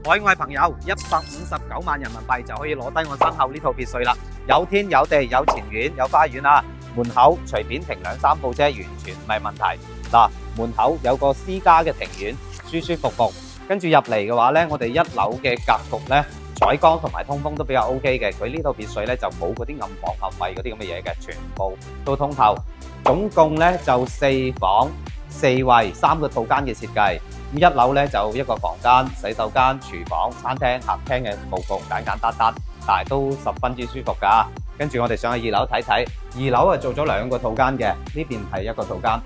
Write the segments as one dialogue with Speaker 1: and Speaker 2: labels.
Speaker 1: 海外朋友159萬人民幣就可以攞低我身後呢套別墅啦，有天有地有前院有花園啊，門口隨便停2-3部車完全唔係問題。嗱，門口有個私家嘅庭院，舒舒服服。跟住入嚟嘅話呢，我哋1樓嘅格局呢，採光同埋通風都比較 OK 嘅。佢呢套別墅呢，就冇嗰啲暗房合衞嗰啲咁嘅嘢嘅，全部都通透。總共呢，就4房4衛3個套間嘅設計。咁1樓呢，就一個房間、洗手間、廚房、餐廳、客廳嘅佈局簡簡單單，但係都十分之舒服㗎。跟住我哋上去2樓睇睇，2樓係做咗2個套間嘅，呢邊係一個套間。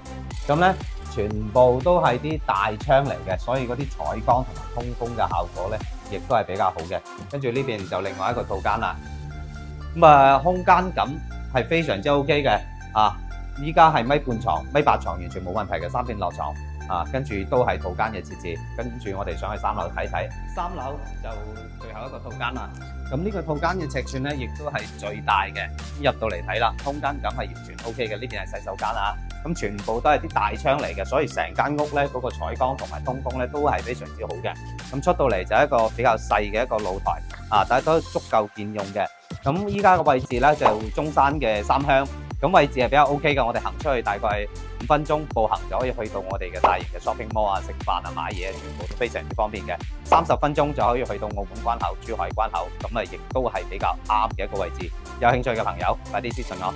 Speaker 1: 咁呢，全部都係啲大窗嚟嘅，所以嗰啲採光同埋通風嘅效果呢，亦都係比較好嘅。跟住呢邊就另外一個套間啦。咁空間感係非常之 OK 嘅啊！依家係米半床、米8床，完全冇問題嘅3片落床啊！跟住都係套間嘅設置。跟住我哋上去3樓睇睇，3樓就最後一個套間啦。咁呢個套間嘅尺寸呢，亦都係最大嘅。入到嚟睇啦，空間感係完全 OK 嘅。呢邊係洗手間啊。咁全部都係啲大窗嚟嘅，所以成間屋咧嗰個採光同埋通風咧都係非常之好嘅。咁出到嚟就係一個比較細嘅一個露台啊，但係都足夠見用嘅。咁依家個位置咧就中山嘅三鄉，咁位置係比較 OK 嘅。我哋行出去大概5分鐘步行就可以去到我哋嘅大型嘅 shopping mall 啊，食飯啊、買嘢，全部都非常之方便嘅。30分鐘就可以去到澳門關口、珠海關口，咁亦都係比較啱嘅一個位置。有興趣嘅朋友，快啲私信我。